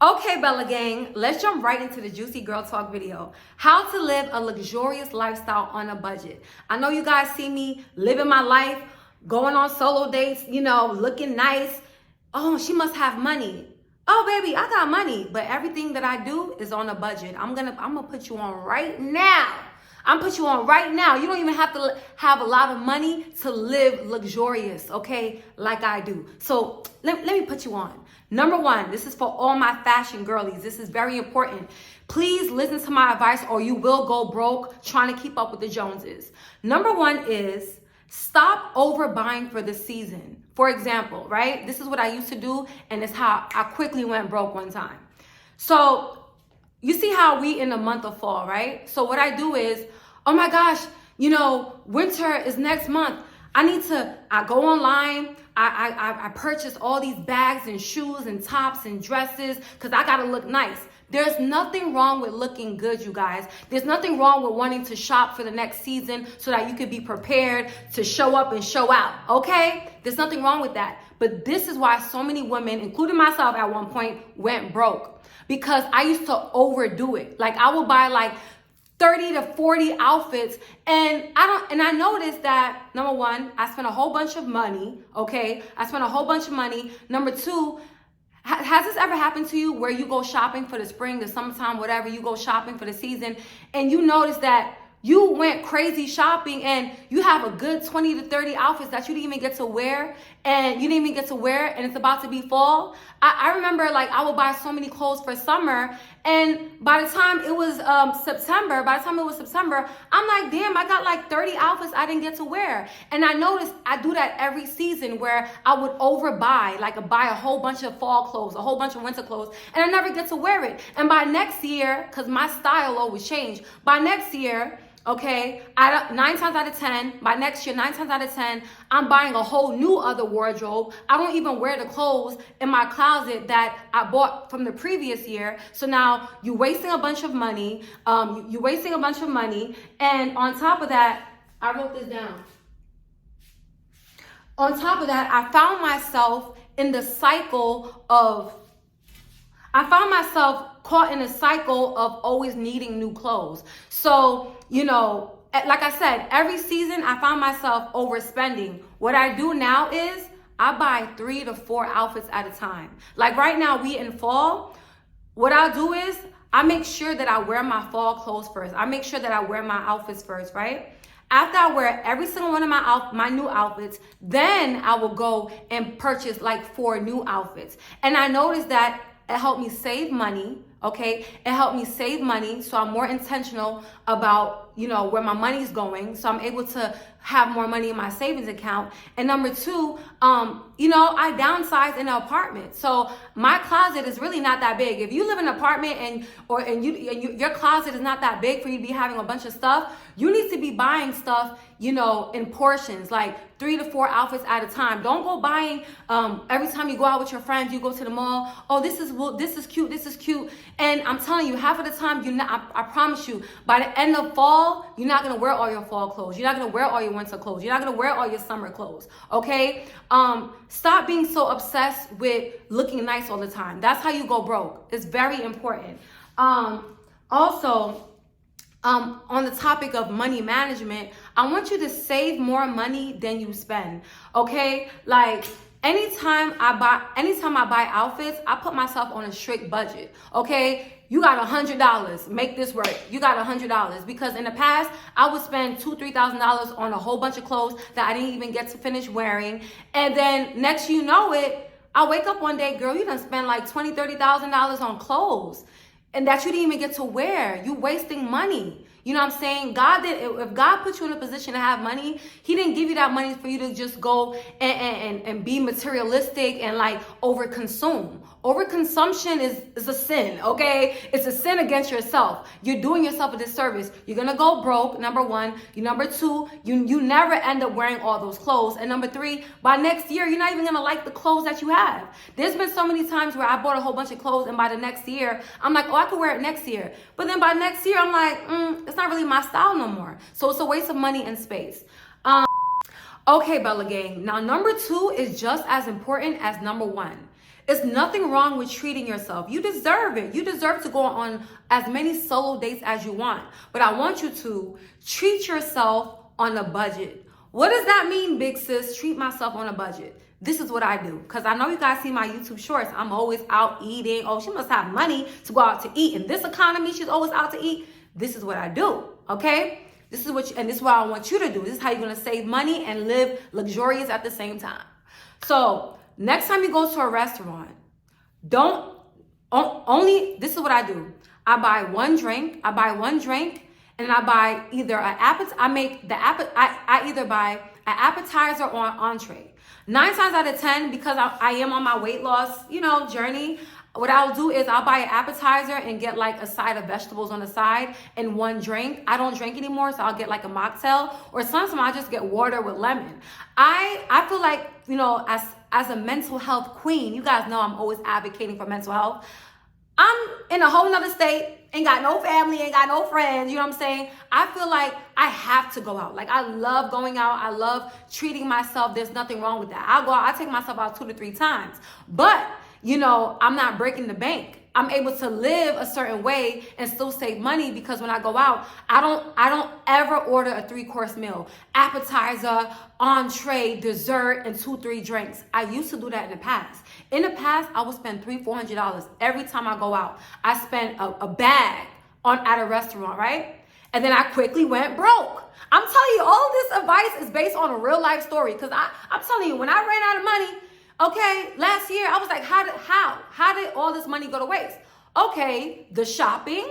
Okay, Bella Gang, let's jump right into the Juicy Girl Talk video. How to live a luxurious lifestyle on a budget. I know you guys see me living my life, going on solo dates, looking nice. Oh, she must have money. Oh, baby, I got money. But everything that I do is on a budget. I'm gonna put you on right now. I'm put you on right now. You don't even have to have a lot of money to live luxurious, okay? Like I do. So let me put you on. Number one, this is for all my fashion girlies. This is very important. Please listen to my advice or you will go broke trying to keep up with the Joneses. Number one is stop overbuying for the season. For example, right? This is what I used to do, and it's how I quickly went broke one time. So you see how we in the month of fall, right? So what I do is, oh my gosh, winter is next month. I go online, I purchase all these bags and shoes and tops and dresses because I gotta look nice. There's nothing wrong with looking good, you guys. There's nothing wrong with wanting to shop for the next season so that you could be prepared to show up and show out, okay? There's nothing wrong with that. But this is why so many women, including myself at one point, went broke. Because I used to overdo it. Like I would buy like 30 to 40 outfits, and I noticed that, number one, I spent a whole bunch of money, okay? I spent a whole bunch of money. Number two, has this ever happened to you where you go shopping for the spring, the summertime, whatever, you go shopping for the season, and you notice that you went crazy shopping and you have a good 20 to 30 outfits that you didn't even get to wear, and it's about to be fall? I remember like I would buy so many clothes for summer, and by the time it was September, I'm like, damn, I got like 30 outfits I didn't get to wear. And I noticed I do that every season where I would overbuy, like buy a whole bunch of fall clothes, a whole bunch of winter clothes, and I never get to wear it. And by next year, because my style always change, by next year, okay, 9 times out of 10, by next year, 9 times out of 10, I'm buying a whole new other wardrobe. I don't even wear the clothes in my closet that I bought from the previous year. So now you're wasting a bunch of money. And on top of that, I wrote this down. On top of that, I found myself caught in a cycle of always needing new clothes. So, like I said, every season I found myself overspending. What I do now is I buy 3 to 4 outfits at a time. Like right now, we in fall. What I'll do is I make sure that I wear my fall clothes first. I make sure that I wear my outfits first, right? After I wear every single one of my new outfits, then I will go and purchase like 4 new outfits. And I noticed that it helped me save money, okay? It helped me save money, so I'm more intentional about, where my money's going. So I'm able to have more money in my savings account. And number two, I downsized in an apartment. So my closet is really not that big. If you live in an apartment and your closet is not that big for you to be having a bunch of stuff, you need to be buying stuff, in portions, like 3 to 4 outfits at a time. Don't go buying every time you go out with your friends, you go to the mall. Oh, this is cute. And I'm telling you, half of the time, I promise you, by the end of fall, you're not gonna wear all your fall clothes. You're not gonna wear all your winter clothes. You're not gonna wear all your summer clothes. Okay? Stop being so obsessed with looking nice all the time. That's how you go broke. It's very important. Also, on the topic of money management, I want you to save more money than you spend. Okay? Like anytime I buy outfits, I put myself on a strict budget. Okay? You got $100. Make this work. You got $100, because in the past I would spend $2,000-$3,000 on a whole bunch of clothes that I didn't even get to finish wearing, and then next you know it, I wake up one day, girl, you done spend like $20,000-$30,000 on clothes, and that you didn't even get to wear. You wasting money. You know what I'm saying? If God put you in a position to have money, He didn't give you that money for you to just go and be materialistic and like overconsume. Overconsumption is a sin, okay? It's a sin against yourself. You're doing yourself a disservice. You're gonna go broke, number one. Number two, you never end up wearing all those clothes. And number three, by next year, you're not even gonna like the clothes that you have. There's been so many times where I bought a whole bunch of clothes, and by the next year, I'm like, oh, I could wear it next year. But then by next year, I'm like, it's not really my style no more. So it's a waste of money and space. Okay, Bella Gang. Now, number two is just as important as number one. It's nothing wrong with treating yourself. You deserve it. You deserve to go on as many solo dates as you want. But I want you to treat yourself on a budget. What does that mean, big sis? Treat myself on a budget. This is what I do. Because I know you guys see my YouTube shorts. I'm always out eating. Oh, she must have money to go out to eat. In this economy, she's always out to eat. This is what I do, okay? This is what I want you to do. This is how you're going to save money and live luxurious at the same time. So next time you go to a restaurant, this is what I do. I buy one drink, and I buy either I either buy an appetizer or an entree. 9 times out of 10, because I am on my weight loss, journey, what I'll do is I'll buy an appetizer and get like a side of vegetables on the side and one drink. I don't drink anymore, so I'll get like a mocktail, or sometimes I just get water with lemon. I feel like, as a mental health queen, you guys know I'm always advocating for mental health. I'm in a whole nother state, ain't got no family, ain't got no friends, you know what I'm saying? I feel like I have to go out. Like, I love going out. I love treating myself. There's nothing wrong with that. I'll go out, I take myself out 2 to 3 times. But, I'm not breaking the bank. I'm able to live a certain way and still save money, because when I go out, I don't ever order a 3-course meal. Appetizer, entree, dessert, and 2-3 drinks. I used to do that in the past. In the past, I would spend $300-$400 every time I go out. I spent a bag at a restaurant, right? And then I quickly went broke. I'm telling you, all of this advice is based on a real life story, because I'm telling you, when I ran out of money, okay, last year, I was like, how did all this money go to waste? Okay, the shopping,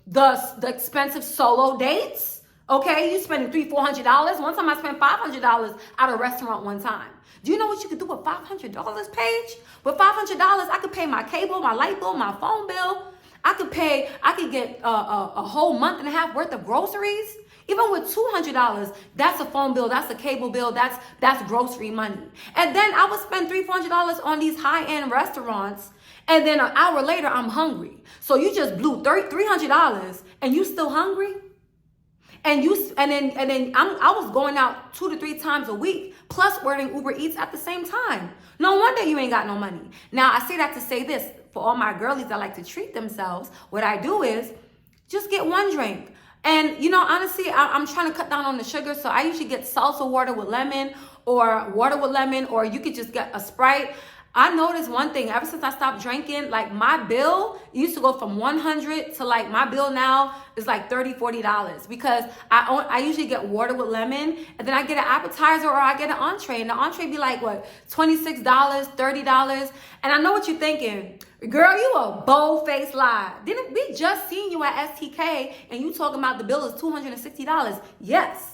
the expensive solo dates, okay, you spending $300-$400. One time I spent $500 at a restaurant one time. Do you know what you could do with $500, Paige? With $500, I could pay my cable, my light bill, my phone bill. I could get a whole month and a half worth of groceries. Even with $200, that's a phone bill, that's a cable bill, that's grocery money. And then I would spend $300-$400 on these high-end restaurants, and then an hour later, I'm hungry. So you just blew $300, and you still hungry? And then I was going out 2 to 3 times a week, plus ordering Uber Eats at the same time. No wonder you ain't got no money. Now, I say that to say this, for all my girlies that like to treat themselves, what I do is just get one drink. And, honestly, I'm trying to cut down on the sugar. So I usually get salsa water with lemon, or you could just get a Sprite. I noticed one thing, ever since I stopped drinking, like my bill used to go from $100 to like my bill now is like $30-$40, because I usually get water with lemon, and then I get an appetizer or I get an entree, and the entree be like what, $26, $30. And I know what you're thinking, girl, you a bold-faced lie. Didn't we just seen you at STK and you talking about the bill is $260? Yes.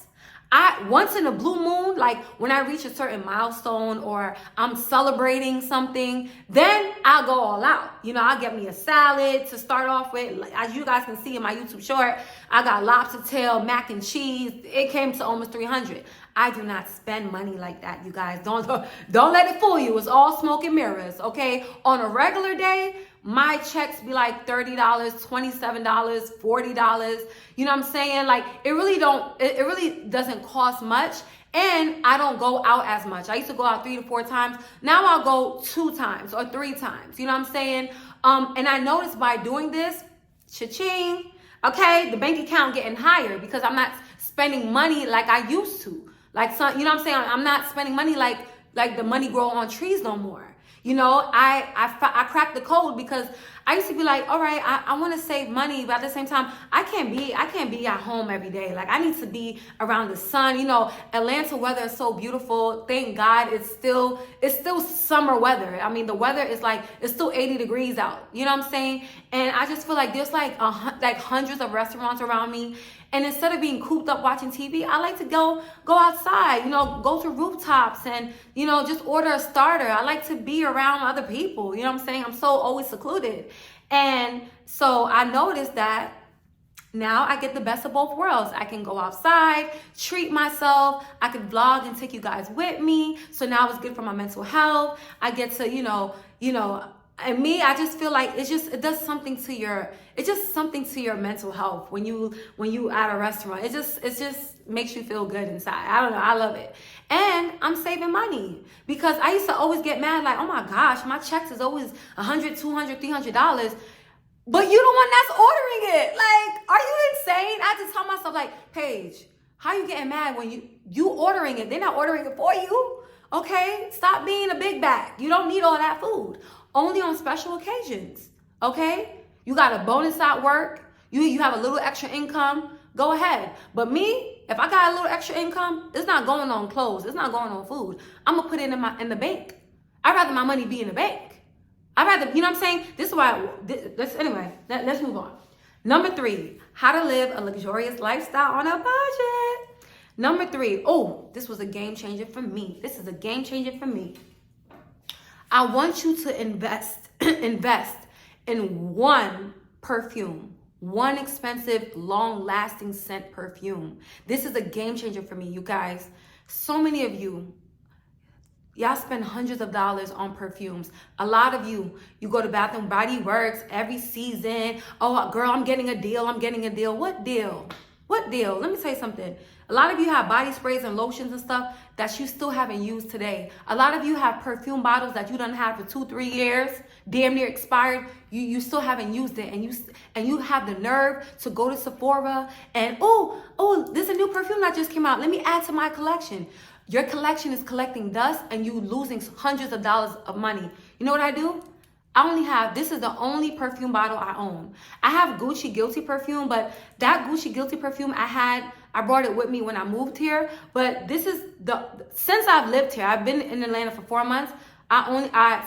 Once in a blue moon, like when I reach a certain milestone or I'm celebrating something, then I'll go all out. I'll get me a salad to start off with. Like, as you guys can see in my YouTube short, I got lobster tail, mac and cheese. It came to almost $300. I do not spend money like that, you guys. Don't let it fool you. It's all smoke and mirrors, okay? On a regular day, my checks be like $30, $27, $40. You know what I'm saying? Like, it really doesn't cost much. And I don't go out as much. I used to go out 3 to 4 times. Now I'll go 2 times or 3 times. You know what I'm saying? And I noticed by doing this, cha-ching, okay, the bank account getting higher, because I'm not spending money like I used to. Like, you know what I'm saying? I'm not spending money like the money grow on trees no more. I cracked the code, because I used to be like, all right, I want to save money, but at the same time, I can't be at home every day. Like, I need to be around the sun. Atlanta weather is so beautiful. Thank God it's still summer weather. I mean, the weather is like, it's still 80 degrees out. You know what I'm saying? And I just feel like there's like hundreds of restaurants around me. And instead of being cooped up watching TV, I like to go outside, go to rooftops and, just order a starter. I like to be around other people. You know what I'm saying? I'm so always secluded. And so I noticed that now I get the best of both worlds. I can go outside, treat myself. I could vlog and take you guys with me. So now it's good for my mental health. I get to, and me, I just feel like it does something to your mental health when you at a restaurant. It just makes you feel good inside. I don't know. I love it. And I'm saving money because I used to always get mad like, oh my gosh, my checks is always $100, $200, $300. But you the one that's ordering it. Like, are you insane? I had to tell myself, like, Paige, how you getting mad when you ordering it? They're not ordering it for you. Okay? Stop being a big bag. You don't need all that food. Only on special occasions. Okay? You got a bonus at work. You have a little extra income. Go ahead. But me, if I got a little extra income, it's not going on clothes. It's not going on food. I'm going to put it in the bank. I'd rather my money be in the bank. I'd rather, you know what I'm saying? This is why, anyway, let's move on. Number 3, how to live a luxurious lifestyle on a budget. Number 3, oh, this was a game changer for me. This is a game changer for me. I want you to invest in one perfume, one expensive, long-lasting scent perfume. This is a game changer for me, you guys. So many of y'all spend hundreds of dollars on perfumes. A lot of you go to Bath and Body Works every season. Oh, girl, I'm getting a deal. I'm getting a deal. What deal? What deal? Let me tell you something. A lot of you have body sprays and lotions and stuff that you still haven't used today. A lot of you have perfume bottles that you done had for 2-3 years, damn near expired. You still haven't used it, and you have the nerve to go to Sephora and oh, there's a new perfume that just came out. Let me add to my collection. Your collection is collecting dust and you losing hundreds of dollars of money. You know what I do? This is the only perfume bottle I own. I have Gucci Guilty perfume, but that Gucci Guilty perfume I brought it with me when I moved here. But since I've lived here, I've been in Atlanta for 4 months.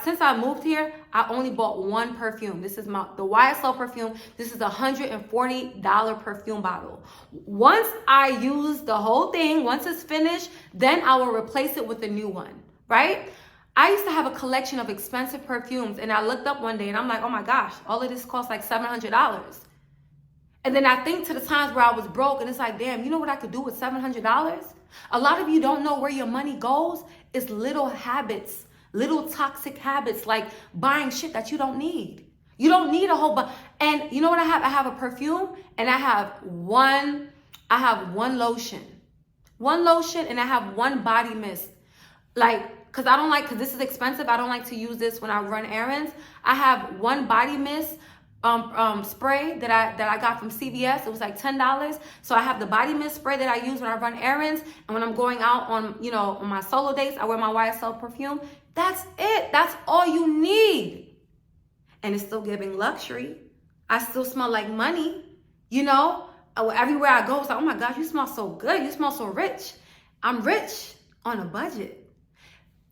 Since I moved here, I only bought one perfume. This is the YSL perfume. This is a $140 perfume bottle. Once I use the whole thing, once it's finished, then I will replace it with a new one, right? I used to have a collection of expensive perfumes, and I looked up one day and I'm like, oh my gosh, all of this costs like $700. And then I think to the times where I was broke, and it's like, damn, you know what I could do with $700? A lot of you don't know where your money goes. It's little habits. Little toxic habits like buying shit that you don't need. You don't need a whole bunch. And you know what I have? I have a perfume and I have one lotion. One lotion and I have one body mist. Because this is expensive. I don't like to use this when I run errands. I have one body mist spray that I got from CVS. It was like $10. So I have the body mist spray that I use when I run errands, and when I'm going out on my solo dates, I wear my YSL perfume. That's it. That's all you need. And it's still giving luxury. I still smell like money. Everywhere I go, it's like, oh my gosh, you smell so good. You smell so rich. I'm rich on a budget.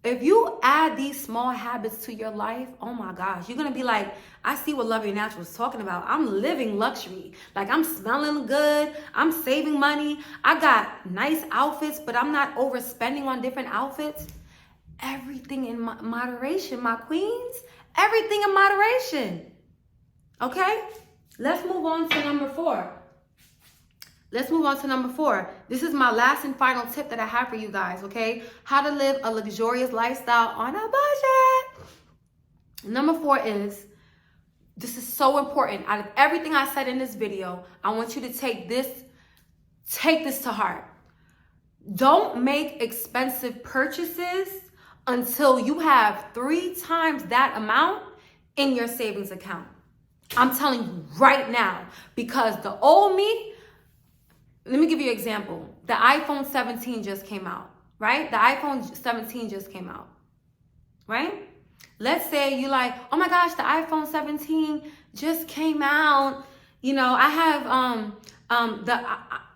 If you add these small habits to your life, oh my gosh, you're going to be like, I see what Love Your Natural is talking about. I'm living luxury. Like, I'm smelling good. I'm saving money. I got nice outfits, but I'm not overspending on different outfits. Everything in moderation, my queens. Everything in moderation. Okay? Let's move on to number 4. This is my last and final tip that I have for you guys, okay? How to live a luxurious lifestyle on a budget. Number 4 is, this is so important. Out of everything I said in this video, I want you to take this to heart. Don't make expensive purchases until you have 3 times that amount in your savings account. I'm telling you right now, because the old me, let me give you an example. The iPhone 17 just came out, right? The iPhone 17 just came out, right? Let's say you like, oh my gosh, the iPhone 17 just came out. I have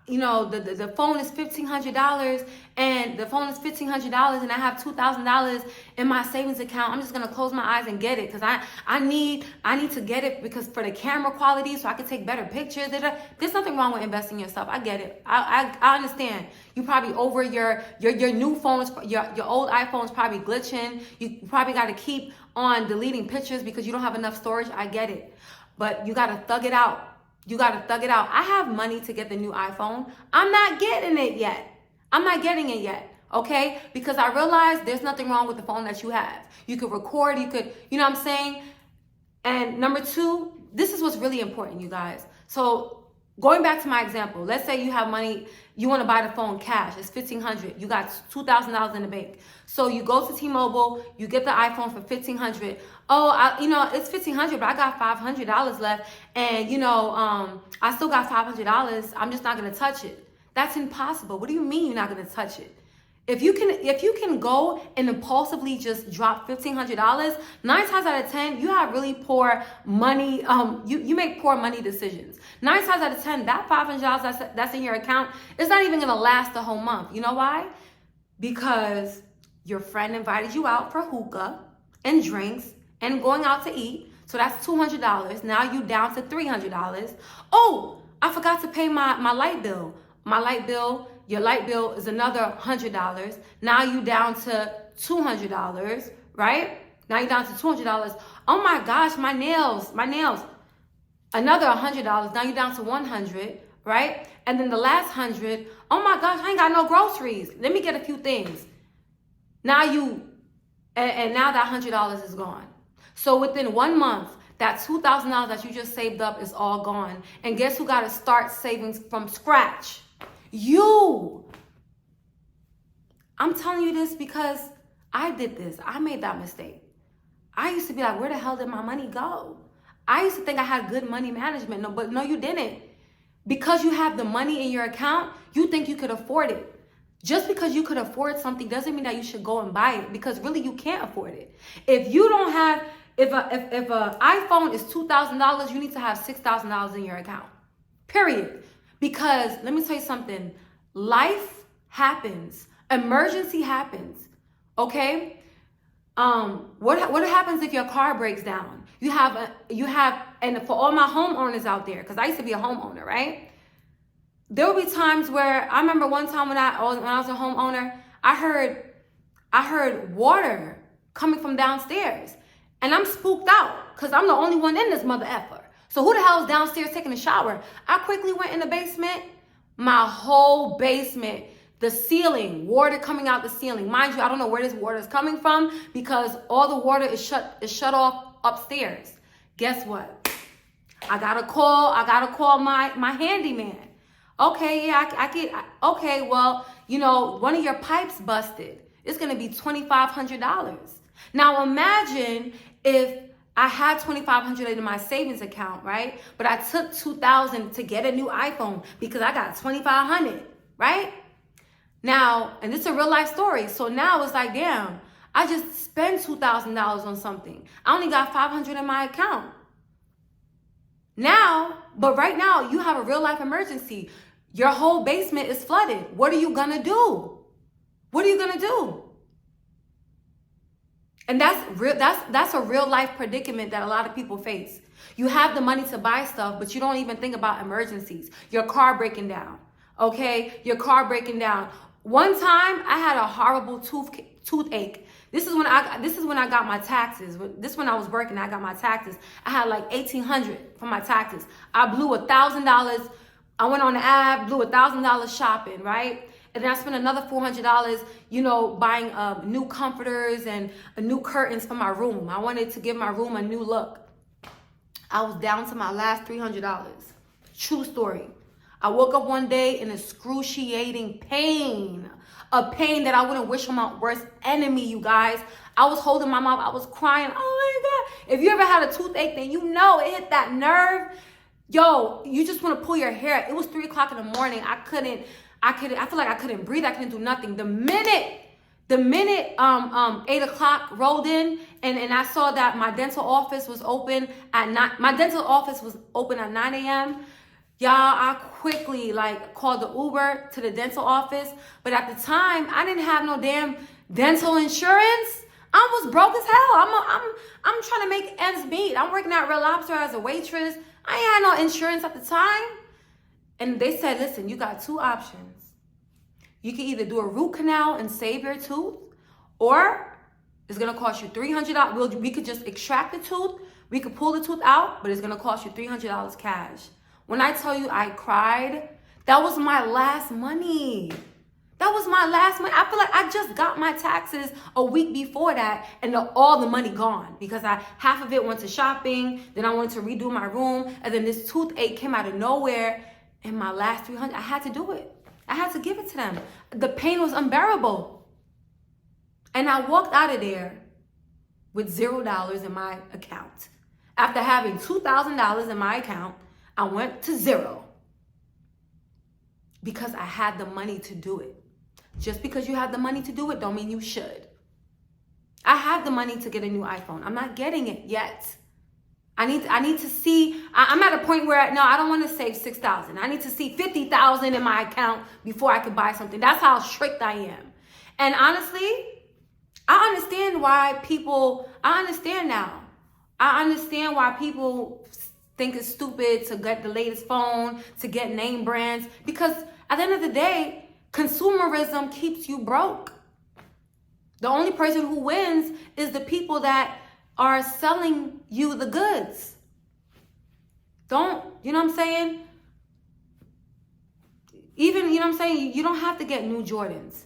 the phone is $1,500 and the phone is $1,500 and I have $2,000 in my savings account. I'm just gonna close my eyes and get it because I need to get it because for the camera quality so I can take better pictures. There's nothing wrong with investing in yourself. I get it. I understand. You probably over your new phones, your old iPhone's probably glitching. You probably got to keep on deleting pictures because you don't have enough storage. I get it, but you got to thug it out. I have money to get the new iPhone. I'm not getting it yet. Okay? Because I realize there's nothing wrong with the phone that you have. You could record, you know what I'm saying? And number 2, this is what's really important, you guys. So Going back to my example, let's say you have money, you want to buy the phone cash, it's $1,500. You got $2,000 in the bank. So you go to T-Mobile, you get the iPhone for $1,500. Oh, it's $1,500, but I got $500 left, and I still got $500. I'm just not gonna touch it. That's impossible. What do you mean you're not gonna touch it? If you can go and impulsively just drop $1,500, 9 times out of 10, you have really poor money. You make poor money decisions. 9 times out of 10, that $500 that's in your account is not even gonna last the whole month. You know why? Because your friend invited you out for hookah and drinks and going out to eat. So that's $200. Now you down to $300. Oh, I forgot to pay my light bill. Your light bill is another $100. Now you down to $200, right? Now you're down to $200. Oh my gosh, my nails. Another $100. Now you're down to $100, right? And then the last $100. Oh my gosh, I ain't got no groceries. Let me get a few things. Now now that $100 is gone. So within 1 month, that $2,000 that you just saved up is all gone. And guess who got to start saving from scratch? You. I'm telling you this because I did this. I made that mistake. I used to be like, where the hell did my money go? I used to think I had good money management. No, you didn't. Because you have the money in your account, you think you could afford it. Just because you could afford something doesn't mean that you should go and buy it, because really you can't afford it. If you don't have, if a iPhone is $2,000, you need to have $6,000 in your account. Period. Because let me tell you something, life happens, emergency happens, okay? What happens if your car breaks down? You have, and for all my homeowners out there, because I used to be a homeowner, right? There will be times where, I remember one time when I was a homeowner, I heard water coming from downstairs, and I'm spooked out, because I'm the only one in this mother effer. So who the hell is downstairs taking a shower? I quickly went in the basement. My whole basement, the ceiling, water coming out the ceiling. Mind you, I don't know where this water is coming from because all the water is shut off upstairs. Guess what? I gotta call my handyman. Okay, yeah, okay, well, one of your pipes busted. It's gonna be $2,500. Now imagine if I had $2,500 in my savings account, right? But I took $2,000 to get a new iPhone because I got $2,500, right? Now, and this is a real life story. So now it's like, damn, I just spent $2,000 on something. I only got $500 in my account. But right now, you have a real life emergency. Your whole basement is flooded. What are you gonna do? What are you gonna do? And that's a real life predicament that a lot of people face. You have the money to buy stuff, but you don't even think about emergencies. Your car breaking down, okay? Your car breaking down. One time, I had a horrible toothache. This is when I got my taxes. This is when I was working. I got my taxes. I had like $1,800 for my taxes. I blew $1,000. I went on the app, blew $1,000 shopping, right? And then I spent another $400, buying new comforters and new curtains for my room. I wanted to give my room a new look. I was down to my last $300. True story. I woke up one day in excruciating pain. A pain that I wouldn't wish on my worst enemy, you guys. I was holding my mouth. I was crying. Oh my God. If you ever had a toothache, then it hit that nerve. Yo, you just want to pull your hair. It was 3 o'clock in the morning. I feel like I couldn't breathe. I couldn't do nothing. The minute 8 o'clock rolled in and I saw that my dental office was open at 9. My dental office was open at 9 a.m. Y'all, I quickly called the Uber to the dental office. But at the time, I didn't have no damn dental insurance. I was broke as hell. I'm trying to make ends meet. I'm working at Red Lobster as a waitress. I ain't had no insurance at the time. And they said, listen, you got 2 options. You can either do a root canal and save your tooth, or it's gonna cost you $300. We could just extract the tooth. We could pull the tooth out, but it's gonna cost you $300 cash. When I tell you I cried, that was my last money. That was my last money. I feel like I just got my taxes a week before that, and all the money gone because half of it went to shopping. Then I wanted to redo my room, and then this toothache came out of nowhere. And my last 300, I had to do it. I had to give it to them. The pain was unbearable. And I walked out of there with $0 in my account. After having $2,000 in my account, I went to zero. Because I had the money to do it. Just because you have the money to do it don't mean you should. I have the money to get a new iPhone. I'm not getting it yet. I need to see. I'm at a point where I don't want to save $6,000. I need to see $50,000 in my account before I could buy something. That's how strict I am. And honestly, I understand why people. I understand now. I understand why people think it's stupid to get the latest phone, to get name brands, because at the end of the day, consumerism keeps you broke. The only person who wins is the people that are selling you the goods. You know what I'm saying? Even, you know what I'm saying? You don't have to get new Jordans.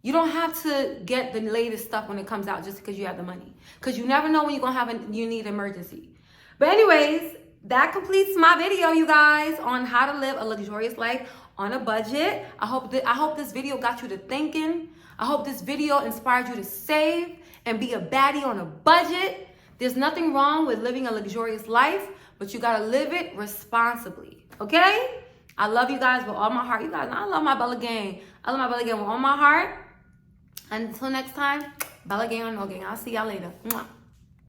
You don't have to get the latest stuff when it comes out just because you have the money. Because you never know when you're going to have you need an emergency. But anyways, that completes my video, you guys, on how to live a luxurious life on a budget. I hope this video got you to thinking. I hope this video inspired you to save and be a baddie on a budget. There's nothing wrong with living a luxurious life, but you gotta live it responsibly, okay? I love you guys with all my heart. You guys, I love my Bella Gang. I love my Bella Gang with all my heart. Until next time, Bella Gang or no gang. I'll see y'all later. Mwah.